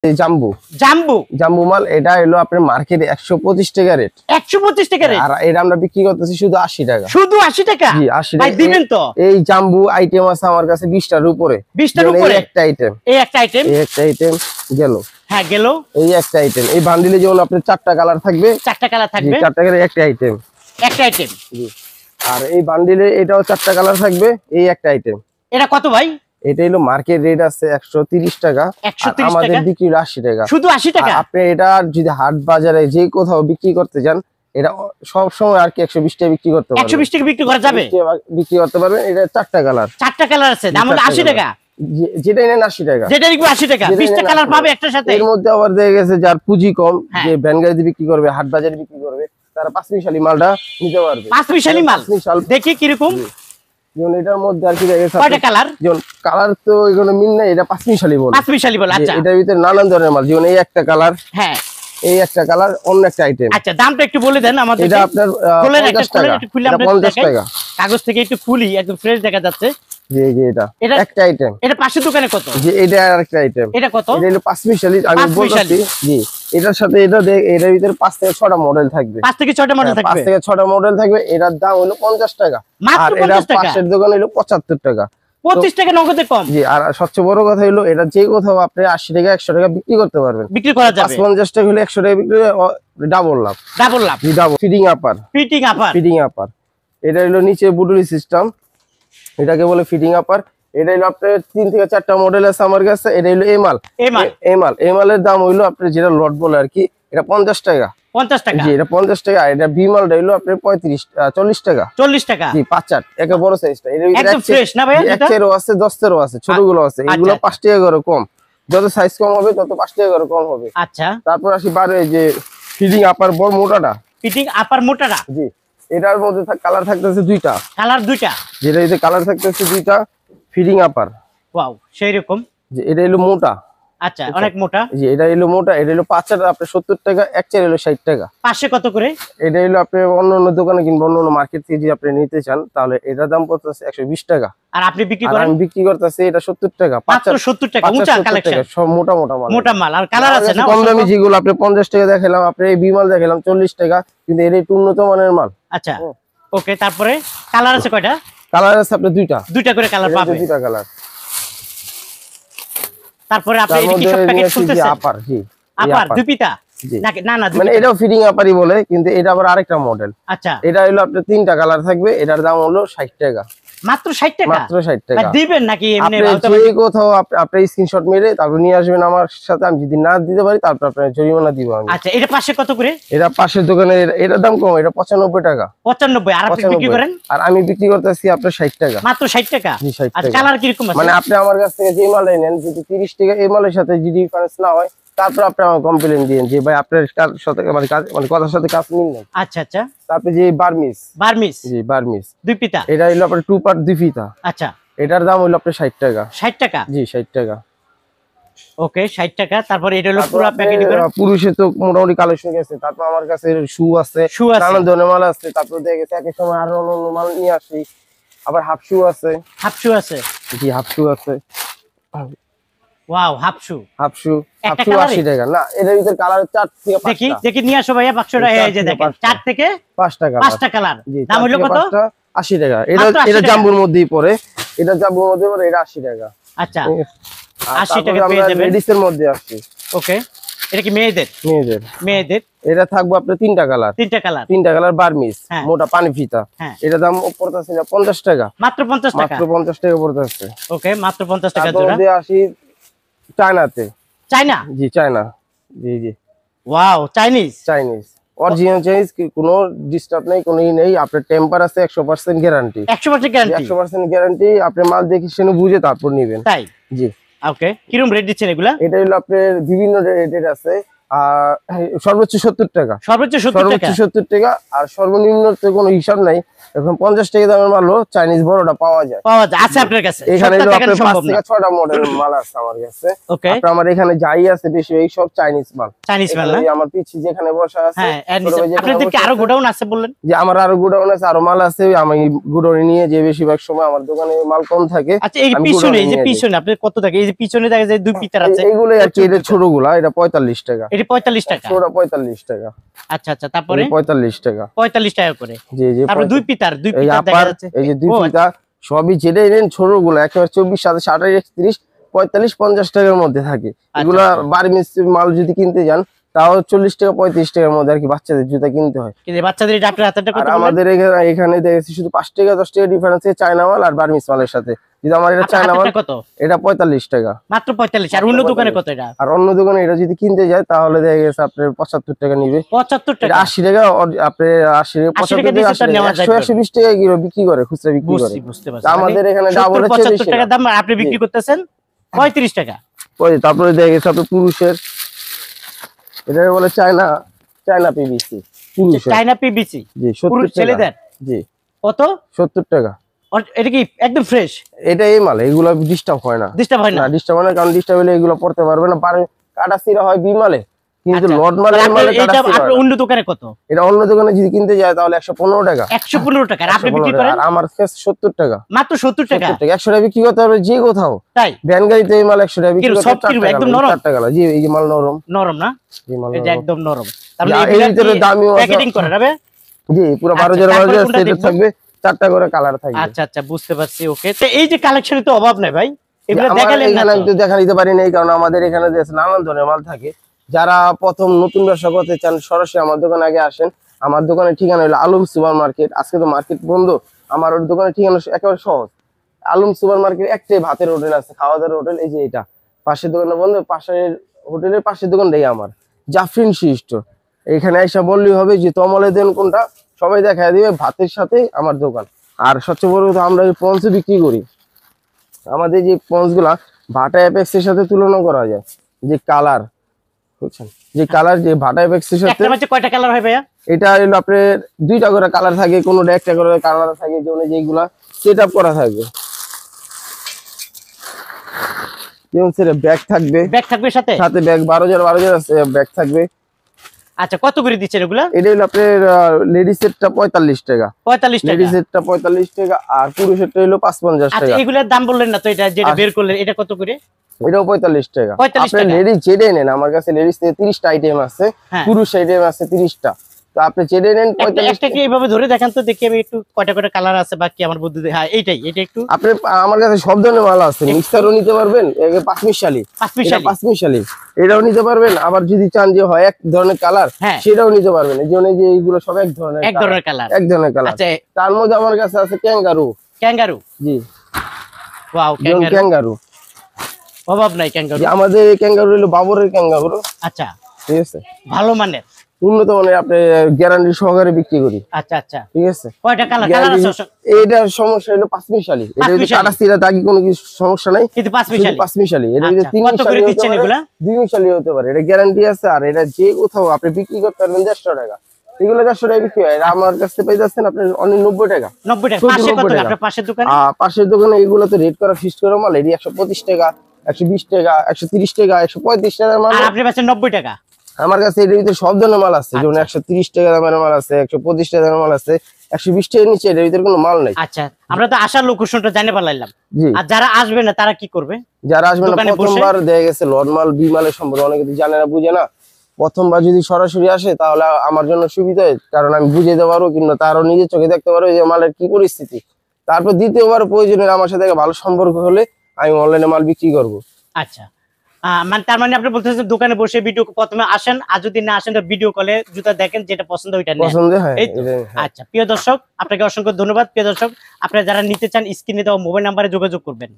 জাম্বু জাম্বু জাম্বু মাল, এটা হলো আপনার মার্কেটে 125 টাকা রেট। 125 টাকা রেট, আর এটা আমরা বিক্রি করতেছি শুধু 80 টাকা। শুধু 80 টাকা? জি 80 ভাই টাকা। দিবেন তো? এই জাম্বু আইটেম আছে আমার কাছে 20টার উপরে। 20টার উপরে একটা আইটেম, এই একটা আইটেম, এই একটা আইটেম গেল। হ্যাঁ গেল। এই একটা আইটেম, এই বান্ডিলে যেমন আপনার 4টা কালার থাকবে, 4টা কালার থাকবে, 4টা কালার একটা আইটেম, একটা আইটেম। জি। আর এই বান্ডিলে এটাও 4টা কালার থাকবে, এই একটা আইটেম। এটা কত ভাই? এটা হলো মার্কেট রেট আছে 130 টাকা, আমাদের বিক্রি 80 টাকা, শুধু 80 টাকা। আপনি এটা যদি হাট বাজারে যে কোথাও বিক্রি করতে যান, এটা সব সময় আর কি 120 টাকা বিক্রি করতে পারবেন। 120 টাকা বিক্রি করা যাবে, বিক্রি করতে পারবেন। এটা 4টা কালার, 4টা কালার আছে, দাম হলো 80 টাকা। যেটা নেন 80 টাকা, যেটা নিবে 80 টাকা, 20টা কালার পাবে একটার সাথে। এর মধ্যে আবার দেখা গেছে যার পুঁজি কম, যে ভ্যান গাড়িতে বিক্রি করবে, হাট বাজারে বিক্রি করবে, তারা 5 মিশালি মালটা নিতে পারবে। 5 মিশালি মাল দেখি কি রকম। যেমন এটার মধ্যে আর কি দেখা গেছে কয়টা কালার? যেমন কালার তো এগুলো মিল নাই, এটা 5 মিশালি বলে। 5 মিশালি বলে, আচ্ছা। এটার ভিতরে নানান ধরনের মাল, যেমন এই একটা কালার, হ্যাঁ এই একটা কালার, অন্য একটা আইটেম। আচ্ছা দামটা একটু বলে দেন আমাদের। এটা আপনার 50 টাকা, 50 টাকা। কাগজ থেকে একটু খুলি, একদম ফ্রেশ দেখা যাচ্ছে। জি জি, এটা একটা আইটেম। এটা পাশের দোকানে কত? জি এটা আরেকটা আইটেম। এটা কত? এটা হলো 5 মিশালি, আমি বলছি। জি এটার সাথে এটার ভিতরে 5 থেকে 6টা মডেল থাকবে। 5 থেকে 6টা মডেল থাকবে, 5 থেকে 6টা মডেল থাকবে। এটার দাম হলো 50 টাকা, মাত্র 50 টাকা। পাশের দোকানে হলো 75 টাকা, 25 টাকা নগদে কম। জি। আর সবচেয়ে বড় কথা হলো, এটা যে কোথাও আপনি 80 টাকা 100 টাকা বিক্রি করতে পারবেন, বিক্রি করা যাবে। 50 টাকা হলে 100 টাকা বিক্রি ডাবল লাভ, ডাবল লাভ। জি ডাবল। ফিডিং আপার, ফিটিং আপার, ফিডিং আপার। এটা হলো নিচে বুডুলি সিস্টেম, এটাকে বলে ফিডিং আপার। এটা হলো আপনার 3 থেকে 4টা মডেল আছে আমার কাছে। এটা হলো এমাল, এমালের দাম হইলো আপনার যেটা লট বলে আর কি, এটা 50 টাকা। 50 টাকা, জি এটা 50 টাকা। এটা বি মালটা হইলো আপনার 40 টাকা। 40 টাকা, জি 5-8 একে বড় সাইজটা। এর ভিতরে একদম ফ্রেশ না ভাই? এক চেরও আছে, 10 চেরও আছে, ছোটগুলো আছে। এগুলো 5 টাকা করে কম, যত সাইজ কম হবে তত 5 টাকা করে কম হবে। আচ্ছা তারপর আসি বারে যে ফিডিং আপার বড় মোটাটা, ফিটিং আপার মোটাটা। জি এটার মধ্যে কালার থাকতেছে 2টা, কালার 2টা, যেটা এতে কালার থাকতেছে 2টা। ফিডিং আপার, ওয়াও সেই রকম। যে এটা হলো মোটা, আচ্ছা অনেক মোটা। জি এটা হলো মোটা। এটা হলো 5 চার আপনার 70 টাকা, এক চার হলো 60 টাকা। পাশে কত করে? এটা হলো আপনি অন্য অন্য দোকানে কিংবা অন্য অন্য মার্কেট থেকে যদি আপনি নিতে চান, তাহলে এটার দাম পড়তেছে 120 টাকা। আর আপনি বিক্রি করেন? আমি বিক্রি করতেছি এটা 70 টাকা। মাত্র 70 টাকা। উঁচা কালেকশন, সব মোটা মোটা মাল, মোটা মাল। আর কালার আছে না? কম দামি যেগুলো আপনি 50 টাকা দেখালাম, আপনি এই বিমাল দেখালাম 40 টাকা, কিন্তু এর একটু উন্নত মানের মাল। আচ্ছা ওকে। তারপরে কালার আছে কয়টা? কালার আছে আপনার 2টা, 2টা করে কালার পাবে। 2টা কালার। তারপরে আপনি এই কি সব প্যাকেট খুলতেছেন? আপার, জি আপার দুপিতা নাকি? না না, মানে এটাও ফিডিং আপারই বলে, কিন্তু এটা আবার আরেকটা মডেল। আচ্ছা এটা হলো আপনার 3টা কালার থাকবে। এটার দাম হলো 60 টাকা। মাত্র 60 টাকা? মাত্র 60 টাকা। দিবেন নাকি এমনি? আপনি যে কোথাও আপনি স্ক্রিনশট মেরে তারপর নিয়ে আসবেন আমার সাথে। আমি যদি না দিতে পারি তারপর আপনার জরিমানা দিব আমি। আচ্ছা এটা পাশে কত করে? এটা পাশের দোকানে এটার দাম কম, এটা 95 টাকা। 95? আর আপনি বিক্রি করেন? আর আমি বিক্রি করতেছি আপনার 60 টাকা। মাত্র 60 টাকা? জি 60 টাকা। আর কালার কি রকম আছে? মানে আপনি আমার কাছ থেকে যে মাল নেন, যদি 30 টাকা এই মালের সাথে যদি ডিফারেন্স না হয়, তারপর আপনি আমার কমপ্লেইন দিবেন যে ভাই আপনার সাথে মানে কথার সাথে কাজ মিল নাই। আচ্ছা আচ্ছা। তারপর যে বার্মিস, জি বার্মিস দুপিতা, এটা হলো আপনার 2 পার্ট দুপিতা। আচ্ছা এটার দাম হলো আপনার 60 টাকা। 60 টাকা? জি 60 টাকা। ওকে 60 টাকা। তারপর এটা হলো পুরো প্যাকেট করে। পুরুষের তো মোটামুটি কালেকশন আছে। তারপর আমার কাছে শু আছে, নানান ধরনের মাল আছে। তারপর দেখা গেছে একই সময় আরো অন্য মাল নিয়ে আসি। আবার হাফ শু আছে। হাফ শু আছে? জি হাফ শু আছে। ওয়াও হাফ শু। হাফ শু 80 টাকা। না এর ভিতর কালার 4 থেকে 5টা। দেখি দেখি নিয়ে আসো ভাইয়া বাক্সটা। এই যে দেখেন 4 থেকে 5টা কালার। 5টা কালার। দাম হলো কত? 80 টাকা। এটা জাম্বুর মধ্যেই পড়ে। এটা জাম্বুর মধ্যে পড়ে, এটা 80 টাকা। আচ্ছা 80 টাকা পেয়ে যাবেন। লেডিসের মধ্যে আসছে। ওকে এটা কি মেয়েদের? মেয়েদের। মেয়েদের। এটা থাকবে আপনার 3টা কালার। 3টা কালার। 3টা কালার বার্মিস, মোটা পানি ফিতা। এটা দাম পড়তেছে 50 টাকা। মাত্র 50 টাকা? মাত্র 50 টাকা পড়তেছে। ওকে মাত্র 50 টাকা জোড়া। তারপরে আসি চায়নাতে। চায়না? জি চায়না। জি জি। Wow Chinese. Chinese original Chinese, কোনো ডিস্টার্ব নাই, কোনো ই নেই। আপনার টেম্পার আছে, 100% গ্যারান্টি। 100% গ্যারান্টি? 100% গ্যারান্টি। আপনি মাল দেখে শুনে বুঝে তারপর নেবেন। তাই? জি। ওকে কিরকম রেট দিচ্ছেন এগুলা? এটা হলো আপনার বিভিন্ন রেটের আছে। আর সর্বোচ্চ 70 টাকা, সর্বোচ্চ 70 টাকা, 70 টাকা। আর সর্বনিম্ন তো কোনো হিসাব নাই, এখন 50 টাকা দামের মালও চাইনিজ বড়টা পাওয়া যায়। আছে আপনার কাছে? এখানে আপনার 5 থেকে 6টা মডেলের মাল আছে আমার কাছে। ওকে, আমার এখানে যাই আছে বেশি এই সব চাইনিজ মাল। চাইনিজ মাল না? আমার পিছে যেখানে বসা আছে, হ্যাঁ, আপনাদের কি আরো গোডাউন আছে বললেন? যে আমার আরো গোডাউন আছে, আরো মাল আছে। আমি গোডাউনে নিয়ে যে বেশিরভাগ সময় আমার দোকানে মাল কম থাকে। আচ্ছা, এই পিছনে, এই যে পিছনে আপনাদের কত টাকা? এই যে পিছনে দেখা যায় দুই পিটার আছে, এইগুলো আর কি, এটা ছোটগুলা, এটা 45 টাকা। এটা 45 টাকা, ছোটটা 45 টাকা। আচ্ছা আচ্ছা, তারপরে 45 টাকা, 45 টাকা করে। জি জি। তারপরে দুই পিটার দেখা যাচ্ছে, এই যে দুই পিতা সবই যেটাই নেন ছোটগুলো একেবারে 24, 27, 28, 30, 45, 50 টাকার মধ্যে থাকে। এগুলা বার্মিজ মাল যদি কিনতে যান তাও 40 টাকা 35 টাকার মধ্যে আর কি বাচ্চাদের জুতা কিনতে হয়। কিন্তু বাচ্চাদের এটা আপনার হাতেরটা কত? আমাদের এখানে দেখেছি শুধু 5 টাকা 10 টাকা ডিফারেন্স চায়না মাল আর বার্মিজ মালের সাথে। যদি আমার এটা চায়না মাল কত? এটা 45 টাকা, মাত্র 45। আর অন্য দোকানে কত এটা? আর অন্য দোকানে এটা যদি কিনতে যায় তাহলে দেখা গেছে আপনার 75 টাকা নিবে। 75 টাকা, 80 টাকা। আপনার 80 75 টাকা 120 টাকা কিলো বিক্রি করে, খুচরা বিক্রি করে। বুঝতে পারছি, আমাদের এখানে ডাবল 75 টাকা দাম, আপনি বিক্রি করতেছেন 35 টাকা। তারপরে দেখা গেছে আপনার পুরুষের, এটা বলে চায়না পিভিসি, পুরুষের চায়না পিভিসি, জি 70 টাকা। ছেলেদের জি কত? 70 টাকা। এটা কি একদম ফ্রেশ? এটা এই মাল, এগুলো ডিস্টার্ব হয় না। ডিস্টার্ব হয় না? ডিস্টার্ব হয় না, কারণ ডিস্টার্ব হলে এগুলো পড়তে পারবে না, কাটা সিরা হয় বিমালে, কিন্তু লট মালে কাটা সিরা হয় না। অন্য দোকানে কত? এটা অন্য দোকানে যদি কিনতে যায় তাহলে 115 টাকা। 115 টাকা। আর আপনি বিক্রি করেন? আর আমার কাছে 70 টাকা, মাত্র 70 টাকা। 100 টাকা বিক্রি করতে হবে যে কোথাও। তাই ভ্যান গাড়িতে এই মাল 100 টাকা বিক্রি করতে, সব কি একদম নরম? 4 টাকা। জি, এই যে মাল নরম, নরম না? এই মাল এটা একদম নরম। তাহলে এর ভিতরে দামিও আছে, প্যাকেটিং করে রাবে। জি, পুরো 12 সেট থাকবে, 4টা করে কালার থাকবে। আচ্ছা আচ্ছা, বুঝতে পারছি। ওকে, তো এই যে কালেকশনে তো অভাব নাই ভাই, এগুলো দেখালেন না? এখানে একটু দেখা নিতে পারি না, কারণ আমাদের এখানে নানান ধরনের মাল থাকে। যারা প্রথম নতুন ব্যবসা করতে চান সরাসরি আমার দোকানে আগে আসেন। আমার দোকানের ঠিকানা হলো আলম সুপার মার্কেট। আজকে তো মার্কেট বন্ধ, আমার ওর দোকানের ঠিকানা একেবারে সহজ। আলম সুপার মার্কেট একটাই ভাতের হোটেল আছে, খাওয়া দাওয়ার হোটেল, এই যে এটা পাশের দোকানে বন্ধ, পাশের হোটেলের পাশের দোকানটাই আমার, জাফরিন শিষ্ট। এখানে এসে বললেই হবে যে তমলে দেন কোনটা, সবাই দেখা দিবে। ভাতের সাথে আমার দোকান। আর সবচেয়ে বড় কথা, আমরা পঞ্চ বিক্রি করি। আমাদের যে পঞ্চ গুলা ভাটা অ্যাপেক্স এর সাথে তুলনা করা যায়, যে কালার, বুঝছেন, যে কালার যে ভাটা অ্যাপেক্স এর সাথে। একটা কয়টা কালার হয় ভাইয়া? এটা হলো আপনার 2টা করে কালার থাকে, কোনোটা একটা করে কালার থাকে, যেগুলা সেট আপ করা থাকবে। যেমন সেটা ব্যাগ থাকবে, সাথে ব্যাগ 12,000 আছে, ব্যাগ থাকবে। আচ্ছা, কত করে দিচ্ছেন এগুলা? এটা হলো আপনার লেডিস সেটটা 45 টাকা, 45 টাকা লেডিস সেটটা 45 টাকা, আর পুরুষেরটা হলো 55 টাকা। আচ্ছা, এগুলোর দাম বললেন না তো, এটা যেটা বের করলেন এটা কত করে? এটাও 45 টাকা। আপনি লেডিস যেটা নেন, আমার কাছে লেডিস 30টা আইটেম আছে, পুরুষ আইটেম আছে 30টা। তো আপনি যেটা নেন 45 টাকা। এইভাবে ধরে দেখান তো দেখি আমি একটু, কয়টা কয়টা কালার আছে বাকি আমার বুদ্ধি। হ্যাঁ, এটা একটু। আপনি আমার কাছে সব ধরনের মাল আছে, মিক্সারও নিতে পারবেন, পাঁচমিশালি, এটাও নিতে পারবেন। আবার যদি চান যে হয় এক ধরনের কালার, সেটাও নিতে পারবেন। এই জন্য যে এইগুলো সব এক ধরনের কালার। আচ্ছা, তার মধ্যে আমার কাছে আছে ক্যাঙ্গারু। জি, ওয়াও, ক্যাঙ্গারু অভাব নাই। ক্যাঙ্গারু আমাদের, ক্যাঙ্গারু হলো বাবরের ক্যাঙ্গারু। আচ্ছা, ঠিক আছে, ভালো মানের, উন্নত মানের, আপনি গ্যারান্টি সহকারে বিক্রি করি। আচ্ছা আচ্ছা, ঠিক আছে। কয়টা কালার আছে? এটার সমস্যা হলো পাঁচমিশালি, এটা যদি কাটা সিরা দাগি কোনো কিছু সমস্যা নাই, কিন্তু পাঁচমিশালি। এটা যদি তিনমিশালি দিচ্ছেন, এগুলা দুইমিশালি হতে পারে, এটা গ্যারান্টি আছে। আর এটা যে কোথাও আপনি বিক্রি করতে পারবেন 150 টাকা। এগুলো 150 টাকা বিক্রি হয়, আমার কাছে পেয়ে যাচ্ছেন আপনি অনলি 90 টাকা। 90 টাকা। পাশে কত আপনার পাশের দোকানে? পাশের দোকানে এগুলো তো রেট করা, ফিক্সড করা মাল। এটি 125 টাকা, 120 টাকা, 130 টাকা, 135 টাকার মাল। আর আপনি পাচ্ছেন 90 টাকা। আমার কাছে এর ভিতরে সব ধরনের মাল আছে, যেমন 130 টাকা দামের মাল আছে, 125 টাকা দামের মাল আছে, 120 টাকার নিচে এর ভিতরে কোনো মাল নাই। আচ্ছা, আমরা তো আসার লোকেশনটা জানতে পারলাম। আর যারা আসবে না তারা কি করবে? যারা আসবে না, প্রথমবার দেখা গেছে লট মাল বি মালের সম্পর্কে অনেকে তো জানে না, বুঝে না। প্রথমবার যদি সরাসরি আসে তাহলে আমার জন্য সুবিধা হয়, কারণ আমি বুঝে দিতে পারবো, কিংবা তারও নিজের চোখে দেখতে পারবো যে মালের কি পরিস্থিতি। তারপর দ্বিতীয়বার প্রয়োজনে আমার সাথে ভালো সম্পর্ক হলে আমি অনলাইনে মাল বিক্রি করবো। আচ্ছা, মানে তার মানে আপনি বলতেছেন দোকানে বসে ভিডিও প্রথমে আসেন, আর যদি না আসেন তো ভিডিও কলে জুতা দেখেন, যেটা পছন্দ ওইটা নেন। পছন্দ হয়। আচ্ছা, প্রিয় দর্শক, আপনাকে অসংখ্য ধন্যবাদ। প্রিয় দর্শক, আপনারা যারা নিতে চান স্ক্রিনে দেওয়া মোবাইল নাম্বারে যোগাযোগ করবেন।